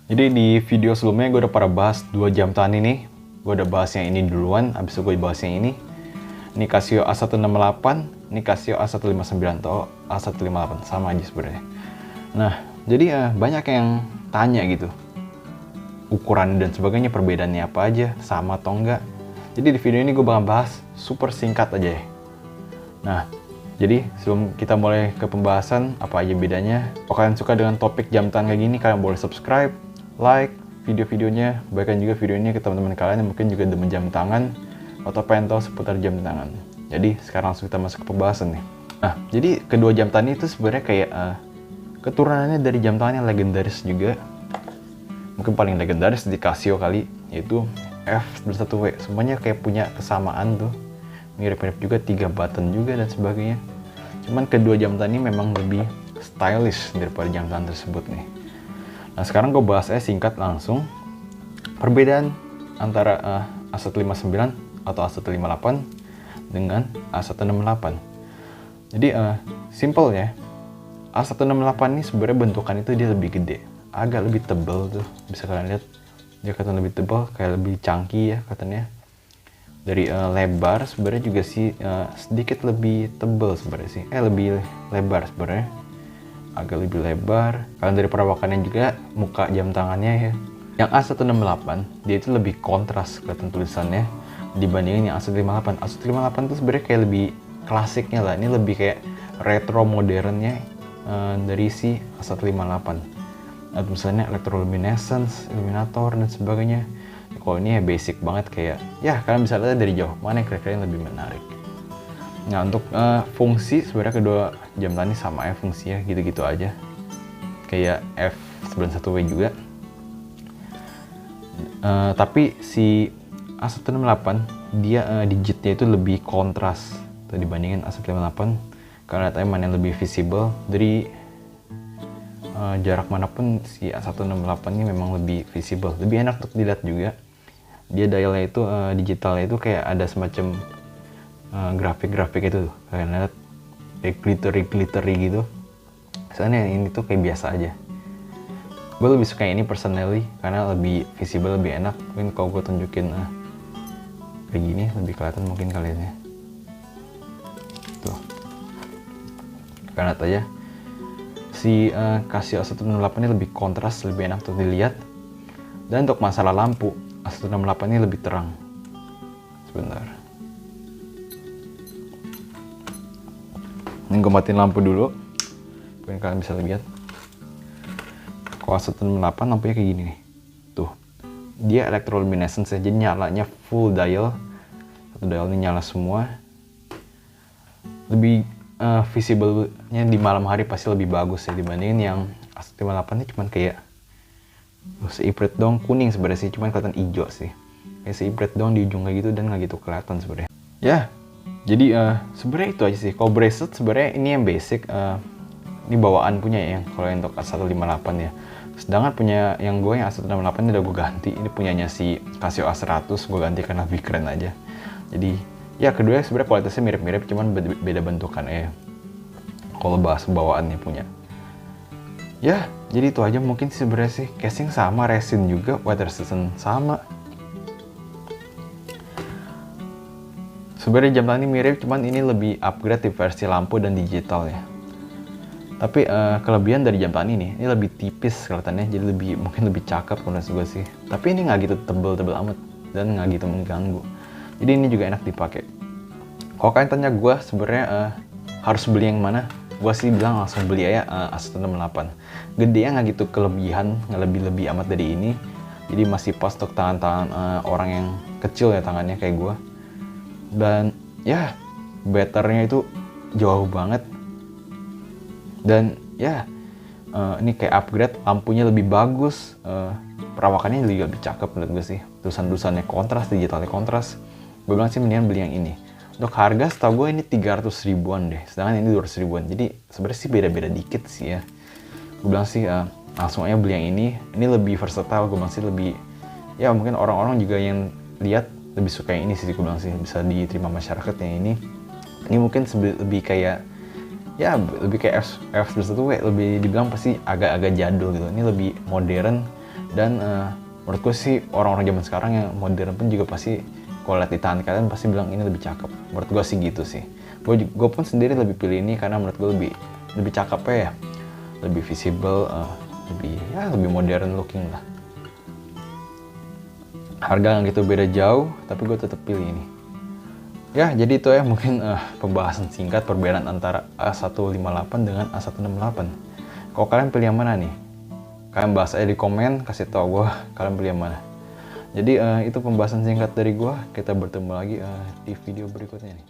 Jadi di video sebelumnya gue udah pernah bahas 2 jam tangan ini. Gue udah bahas yang ini duluan, abis itu gue bahas yang ini. Ini Casio A168, ini Casio A159 atau A158, sama aja sebenarnya. Nah, jadi banyak yang tanya gitu, ukuran dan sebagainya, perbedaannya apa aja, sama atau enggak. Jadi di video ini gue bakal bahas super singkat aja ya. Nah, jadi sebelum kita mulai ke pembahasan apa aja bedanya, kalau kalian suka dengan topik jam tangan kayak gini, kalian boleh subscribe, like video-videonya, bagikan juga video ini ke teman-teman kalian yang mungkin juga demen jam tangan atau pengen tahu seputar jam tangan. Jadi sekarang langsung kita masuk ke pembahasan nih. Nah, jadi kedua jam tangan itu sebenarnya kayak keturunannya dari jam tangan yang legendaris juga. Mungkin paling legendaris di Casio kali, yaitu F91W. Semuanya kayak punya kesamaan tuh. Mirip-mirip juga, 3 button juga dan sebagainya. Cuman kedua jam tangan ini memang lebih stylish daripada jam tangan tersebut nih. Nah, sekarang gue bahas singkat langsung. Perbedaan antara A159 atau A158 dengan A168. Jadi simple ya. A168 ini sebenarnya bentukan itu dia lebih gede, agak lebih tebal tuh, bisa kalian lihat. Dia kelihatan lebih tebal, kayak lebih chunky ya katanya. Dari lebar sebenarnya juga sih sedikit lebih tebal sebenarnya sih. Lebih lebar sebenarnya. Agak lebih lebar. Kalian dari perawakannya juga, muka jam tangannya ya. Yang A168 dia itu lebih kontras kelihatan tulisannya dibandingin yang A158. A158 tuh sebenarnya kayak lebih klasiknya lah. Ini lebih kayak retro modernnya dari si A158. Misalnya electroluminescence, illuminator dan sebagainya. Kalau ini ya basic banget, kayak ya kalian bisa lihat dari jauh mana yang kira-kira yang lebih menarik. Nah, untuk fungsi sebenarnya kedua jam tangan ini sama ya fungsinya, gitu-gitu aja. Kayak F91W juga. Tapi si A168 dia digitnya itu lebih kontras dibandingin A158, karena katanya mana yang lebih visible. Dari jarak manapun si A168 ini memang lebih visible, lebih enak untuk dilihat juga. Dia dialnya itu digitalnya itu kayak ada semacam grafik-grafik itu, kalian lihat kayak glittery gitu. Soalnya ini tuh kayak biasa aja. Gue lebih suka ini personally karena lebih visible, lebih enak. Mungkin kalau gue tunjukin kayak gini lebih kelihatan mungkin kalian ya. Tuh, karena aja si Casio A168 ini lebih kontras, lebih enak untuk dilihat. Dan untuk masalah lampu, A168 ini lebih terang. Sebentar, ini gue matiin lampu dulu, mungkin kalian bisa lihat. Kalau A168 lampunya kayak gini nih. Tuh, dia electroluminescence ya, jadi nyalanya full dial. Satu dial ini nyala semua. Lebih visible-nya di malam hari pasti lebih bagus ya dibandingin yang A158 ini cuman kayak seipret dong, kuning sebenarnya sih, cuman kelihatan hijau sih. Kayak seipret dong di ujung kayak gitu dan nggak gitu kelihatan sebenarnya. Ya, jadi sebenarnya itu aja sih. Kalau bracelet sebenarnya ini yang basic, ini bawaan punya ya, kalau untuk A158 ya. Sedangkan punya yang gue yang A168 ini udah gue ganti. Ini punyanya si Casio A100, gue ganti karena lebih keren aja. Jadi ya kedua sebenarnya kualitasnya mirip-mirip, cuman beda bentukan ya. Kalau bahas bawaannya punya. Ya, jadi itu aja mungkin sebenarnya sih. Casing sama, resin juga, water resistant sama. Sebenarnya jam tangan ini mirip, cuman ini lebih upgrade di versi lampu dan digital ya. Tapi kelebihan dari jam tangan ini lebih tipis kelihatannya, jadi mungkin lebih cakep menurut gue sih. Tapi ini nggak gitu tebel-tebel amat dan nggak gitu mengganggu. Jadi ini juga enak dipakai. Kalau kalian tanya gue sebenarnya harus beli yang mana, gue sih bilang langsung beli aja A168. Gede ya, nggak gitu kelebihan, nggak lebih amat dari ini. Jadi masih pas untuk tangan-tangan orang yang kecil ya tangannya kayak gue. Dan ya betternya itu jauh banget. Dan ya ini kayak upgrade, lampunya lebih bagus, perawakannya juga lebih cakep menurut gue sih. Tulisan-tulisannya kontras, digitalnya kontras. Gue bilang sih mendingan beli yang ini. Untuk harga setahu gue ini 300 ribuan deh, sedangkan ini 200 ribuan. Jadi sebenarnya sih beda-beda dikit sih ya. Gue bilang sih langsung aja beli yang ini lebih versatile. Gue bilang sih lebih, ya mungkin orang-orang juga yang lihat lebih suka yang ini sih. Gue bilang sih bisa diterima masyarakat yang ini. Ini mungkin lebih kayak, ya lebih kayak F91W, lebih dibilang pasti agak-agak jadul gitu. Ini lebih modern Dan menurut gue sih orang-orang zaman sekarang yang modern pun juga pasti kalau lihat di tangan kalian pasti bilang ini lebih cakep. Menurut gue sih gitu sih. Gue pun sendiri lebih pilih ini karena menurut gue lebih cakep ya, lebih visible, lebih modern looking lah. Harga nggak gitu beda jauh, tapi gue tetap pilih ini. Ya, jadi itu ya mungkin pembahasan singkat perbedaan antara A158 dengan A168. Kalau kalian pilih yang mana nih? Kalian bahas aja di komen, kasih tau gue kalian pilih yang mana. Jadi itu pembahasan singkat dari gue. Kita bertemu lagi di video berikutnya nih.